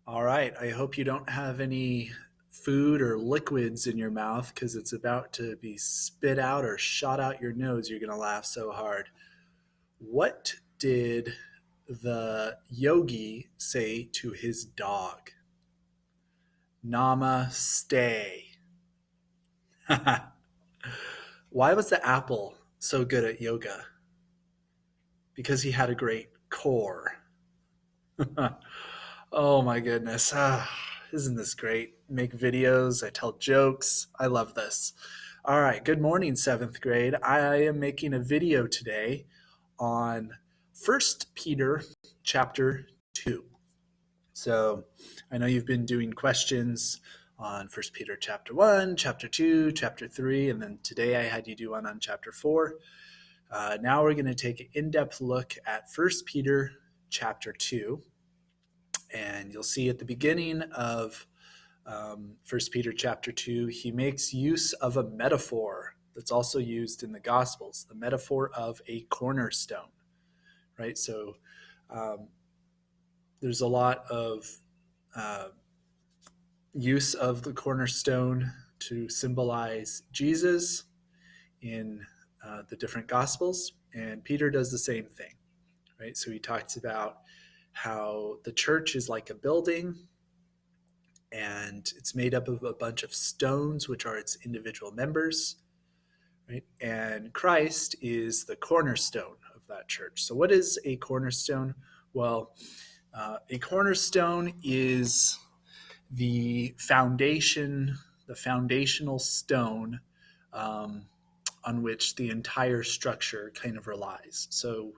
All right. I hope you don't have any food or liquids in your mouth because it's about to be spit out or shot out your nose. You're going to laugh so hard. What did the yogi say to his dog? Namaste. Why was the apple so good at yoga? Because he had a great core. Oh my goodness. Isn't this great? Make videos, I tell jokes. I love this. All right, good morning, seventh grade. I am making a video today on First Peter chapter 2. So I know you've been doing questions on First Peter chapter 1, chapter 2, chapter 3, and then today I had you do one on chapter 4. Now we're going to take an in-depth look at First Peter chapter 2. And you'll see at the beginning of 1 Peter chapter 2, he makes use of a metaphor that's also used in the Gospels, the metaphor of a cornerstone, right? So um, there's a lot of uh, use of the cornerstone to symbolize Jesus in the different Gospels, and Peter does the same thing, right? So he talks about how the church is like a building and it's made up of a bunch of stones, which are its individual members, right? And Christ is the cornerstone of that church. So, what is a cornerstone? Well, a cornerstone is the foundation, the foundational stone um, on which the entire structure kind of relies. So,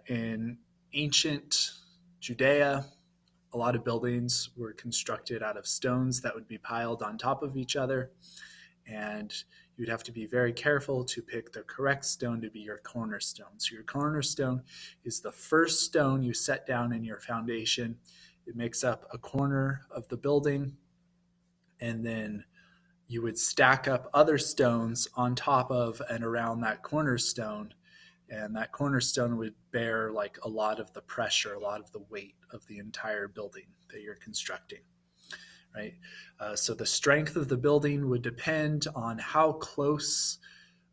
in ancient Judea, a lot of buildings were constructed out of stones that would be piled on top of each other. And you'd have to be very careful to pick the correct stone to be your cornerstone. So, your cornerstone is the first stone you set down in your foundation. It makes up a corner of the building. And then you would stack up other stones on top of and around that cornerstone, and that cornerstone would bear like a lot of the pressure, a lot of the weight of the entire building that you're constructing, right? So the strength of the building would depend on how close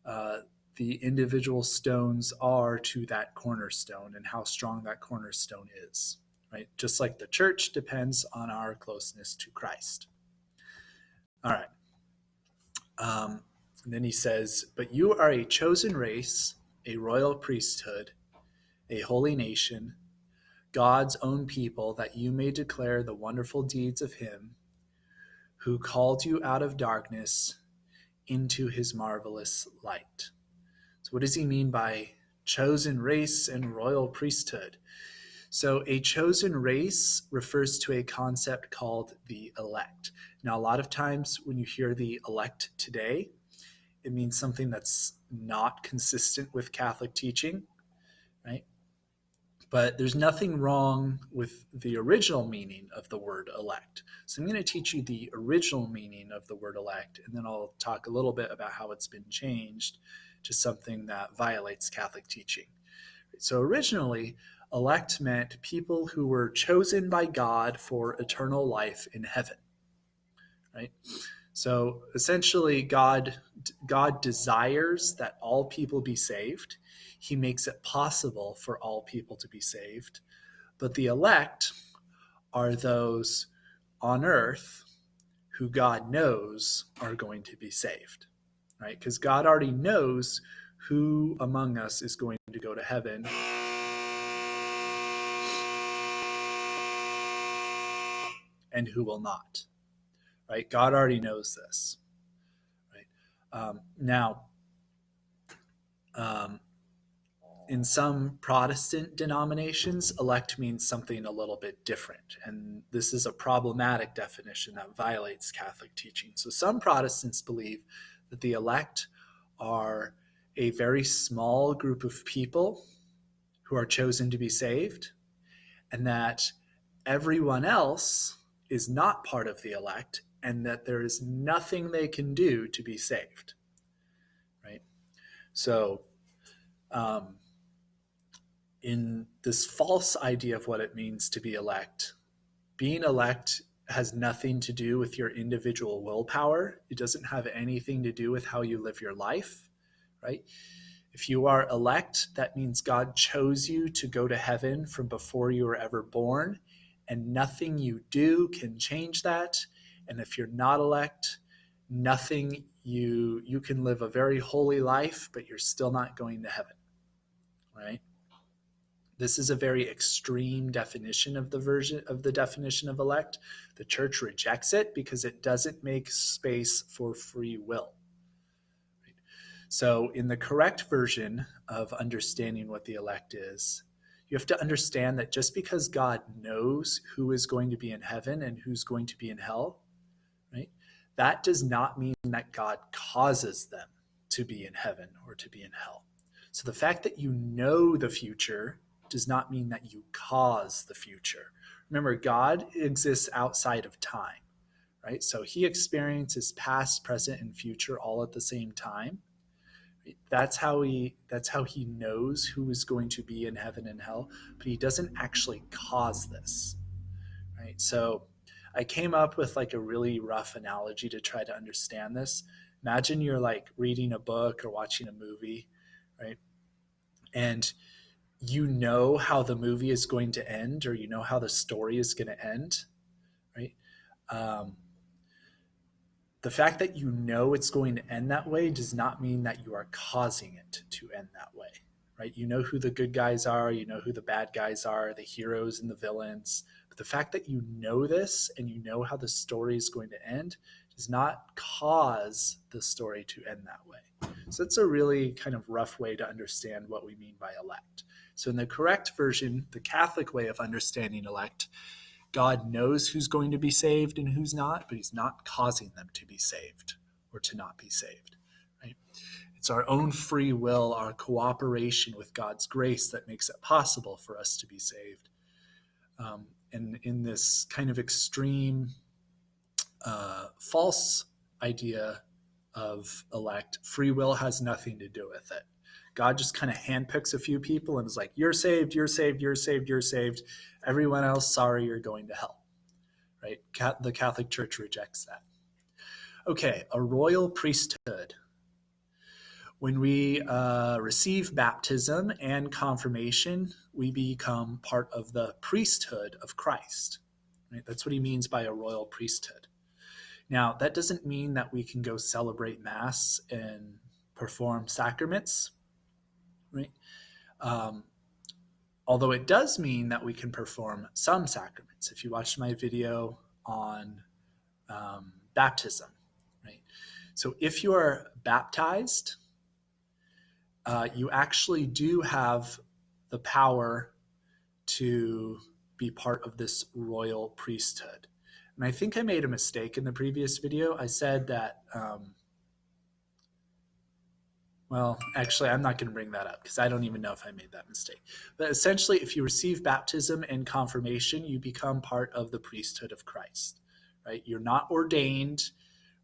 uh, the individual stones are to that cornerstone and how strong that cornerstone is, right? Just like the church depends on our closeness to Christ. All right. And then he says, "But you are a chosen race, a royal priesthood, a holy nation, God's own people, that you may declare the wonderful deeds of him who called you out of darkness into his marvelous light." So, what does he mean by chosen race and royal priesthood? So, a chosen race refers to a concept called the elect. Now, a lot of times when you hear the elect today, it means something that's not consistent with Catholic teaching, right? But there's nothing wrong with the original meaning of the word elect. So I'm going to teach you the original meaning of the word elect, and then I'll talk a little bit about how it's been changed to something that violates Catholic teaching. So originally, elect meant people who were chosen by God for eternal life in heaven, right? So essentially, God desires that all people be saved. He makes it possible for all people to be saved. But the elect are those on earth who God knows are going to be saved, right? Because God already knows who among us is going to go to heaven and who will not, right? God already knows this, right? Now, um, in some Protestant denominations, elect means something a little bit different. And this is a problematic definition that violates Catholic teaching. So some Protestants believe that the elect are a very small group of people who are chosen to be saved, and that everyone else is not part of the elect, and that there is nothing they can do to be saved, right? So, um, in this false idea of what it means to be elect, being elect has nothing to do with your individual willpower. It doesn't have anything to do with how you live your life, right? If you are elect, that means God chose you to go to heaven from before you were ever born, and nothing you do can change that. And if you're not elect, nothing you can live a very holy life, but you're still not going to heaven, right? This is a very extreme definition of the definition of elect. The church rejects it because it doesn't make space for free will. So, in the correct version of understanding what the elect is, you have to understand that just because God knows who is going to be in heaven and who's going to be in hell, right? That does not mean that God causes them to be in heaven or to be in hell. So, the fact that you know the future does not mean that you cause the future. Remember, God exists outside of time, right? So, he experiences past, present, and future all at the same time. That's how he knows who is going to be in heaven and hell, but he doesn't actually cause this, right? So I came up with like a really rough analogy to try to understand this. Imagine you're like reading a book or watching a movie, right? And you know how the movie is going to end, or you know how the story is going to end, right? Um, the fact that you know it's going to end that way does not mean that you are causing it to end that way, right? You know who the good guys are, you know who the bad guys are, the heroes and the villains. But the fact that you know this and you know how the story is going to end does not cause the story to end that way. So that's a really kind of rough way to understand what we mean by elect. So in the correct version, the Catholic way of understanding elect, God knows who's going to be saved and who's not, but he's not causing them to be saved or to not be saved, right? It's our own free will, our cooperation with God's grace that makes it possible for us to be saved. And in this kind of extreme, false idea of elect, free will has nothing to do with it. God just kind of handpicks a few people and is like, you're saved, you're saved, you're saved, you're saved. Everyone else, sorry, you're going to hell, right? The Catholic Church rejects that. Okay, a royal priesthood. When we receive baptism and confirmation, we become part of the priesthood of Christ. Right? That's what he means by a royal priesthood. Now, that doesn't mean that we can go celebrate Mass and perform sacraments, right? Although it does mean that we can perform some sacraments. If you watched my video on baptism, right? So if you are baptized, you actually do have the power to be part of this royal priesthood. And I think I made a mistake in the previous video. I said that, well, actually, I'm not going to bring that up because I don't even know if I made that mistake. But essentially, if you receive baptism and confirmation, you become part of the priesthood of Christ, right? You're not ordained,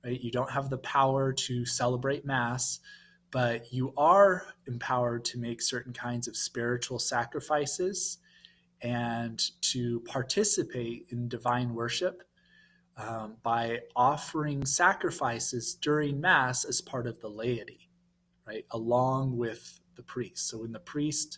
right? You don't have the power to celebrate Mass, but you are empowered to make certain kinds of spiritual sacrifices and to participate in divine worship by offering sacrifices during Mass as part of the laity, right, along with the priest. So when the priest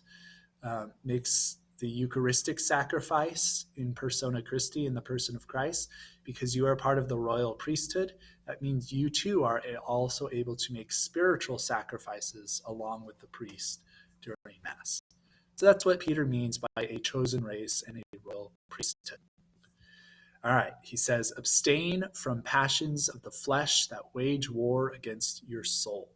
makes the Eucharistic sacrifice in persona Christi, in the person of Christ, because you are part of the royal priesthood, that means you too are also able to make spiritual sacrifices along with the priest during Mass. So that's what Peter means by a chosen race and a royal priesthood. All right, he says, abstain from passions of the flesh that wage war against your soul.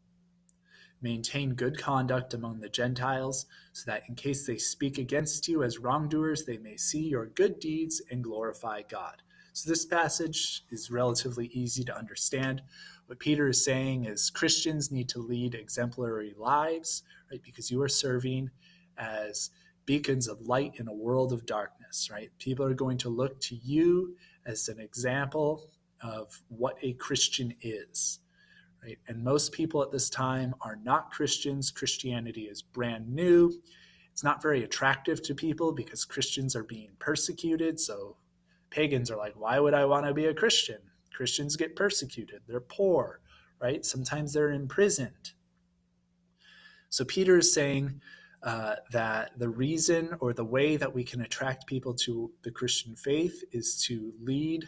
Maintain good conduct among the Gentiles, so that in case they speak against you as wrongdoers, they may see your good deeds and glorify God. So this passage is relatively easy to understand. What Peter is saying is Christians need to lead exemplary lives, right? Because you are serving as beacons of light in a world of darkness, right? People are going to look to you as an example of what a Christian is. Right? And most people at this time are not Christians. Christianity is brand new. It's not very attractive to people because Christians are being persecuted. So Pagans are like, why would I want to be a Christian? Christians get persecuted. They're poor, right? Sometimes they're imprisoned. So Peter is saying that the reason or the way that we can attract people to the Christian faith is to lead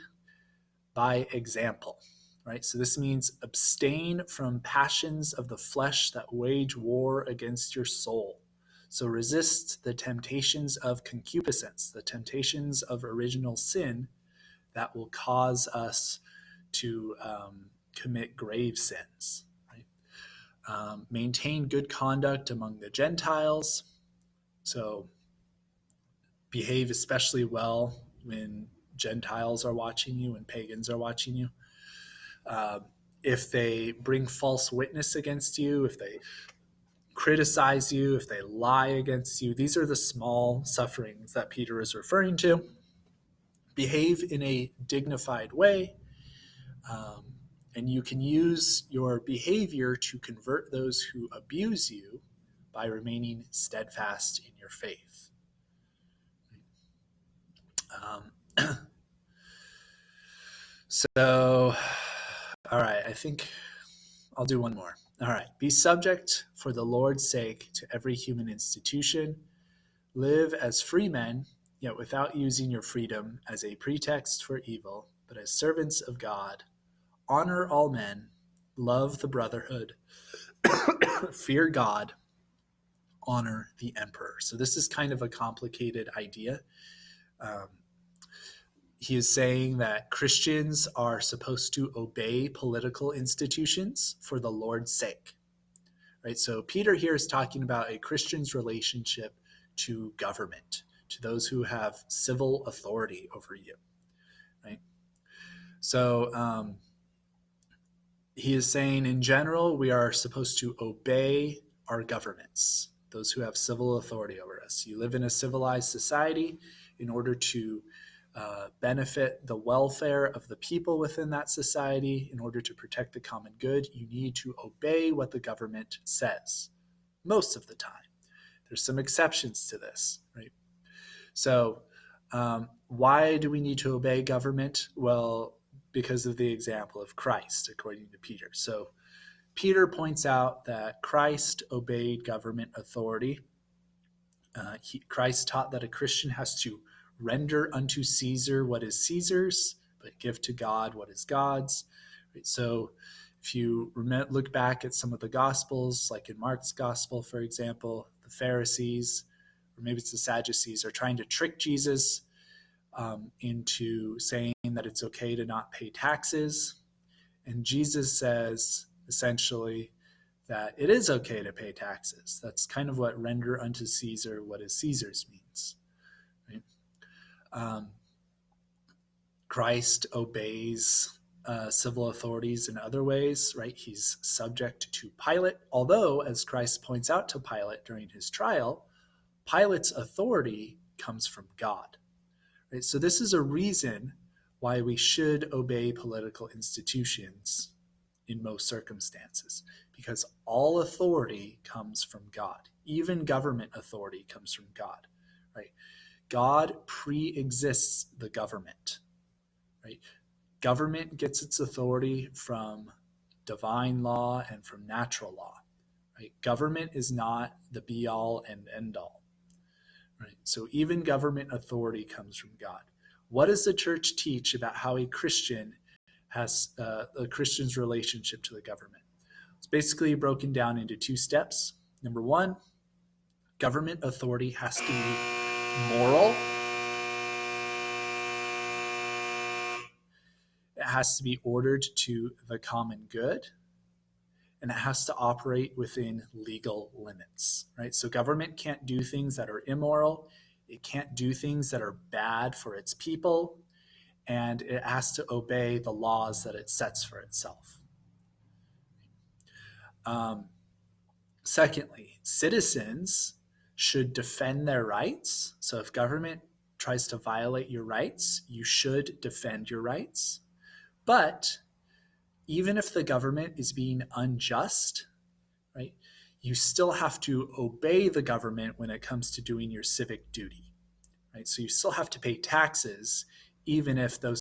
by example, right? So this means abstain from passions of the flesh that wage war against your soul. So resist the temptations of concupiscence, the temptations of original sin that will cause us to commit grave sins. Right? Maintain good conduct among the Gentiles. So behave especially well when Gentiles are watching you and pagans are watching you. If they bring false witness against you, if they criticize you, if they lie against you, these are the small sufferings that Peter is referring to. Behave in a dignified way, and you can use your behavior to convert those who abuse you by remaining steadfast in your faith. So, all right, I think I'll do one more. All right. Be subject for the Lord's sake to every human institution. Live as free men, yet without using your freedom as a pretext for evil, but as servants of God. Honor all men. Love the brotherhood. Fear God. Honor the emperor. So this is kind of a complicated idea. He is saying that Christians are supposed to obey political institutions for the Lord's sake. Right? So Peter here is talking about a Christian's relationship to government, to those who have civil authority over you. Right? So he is saying in general, we are supposed to obey our governments, those who have civil authority over us. You live in a civilized society in order to benefit the welfare of the people within that society, in order to protect the common good. You need to obey what the government says most of the time. There's some exceptions to this, right? So why do we need to obey government? Well, because of the example of Christ, according to Peter. So Peter points out that Christ obeyed government authority. Christ taught that a Christian has to render unto Caesar what is Caesar's, but give to God what is God's. Right? So if you look back at some of the Gospels, like in Mark's Gospel, for example, the Pharisees, or maybe it's the Sadducees, are trying to trick Jesus into saying that it's okay to not pay taxes. And Jesus says, essentially, that it is okay to pay taxes. That's kind of what render unto Caesar what is Caesar's means. Right? Christ obeys civil authorities in other ways, right? He's subject to Pilate, although, as Christ points out to Pilate during his trial, Pilate's authority comes from God. Right? So this is a reason why we should obey political institutions in most circumstances, because all authority comes from God. Even government authority comes from God. Right? God pre-exists the government. Right? Government gets its authority from divine law and from natural law. Right? Government is not the be-all and end-all. Right? So even government authority comes from God. What does the church teach about how a Christian has a Christian's relationship to the government? It's basically broken down into two steps. Number one, government authority has to be moral. It has to be ordered to the common good, and it has to operate within legal limits, right? So government can't do things that are immoral. It can't do things that are bad for its people, and it has to obey the laws that it sets for itself. Secondly, citizens should defend their rights. So if government tries to violate your rights, you should defend your rights. But even if the government is being unjust, right, you still have to obey the government when it comes to doing your civic duty, right? So you still have to pay taxes, even if those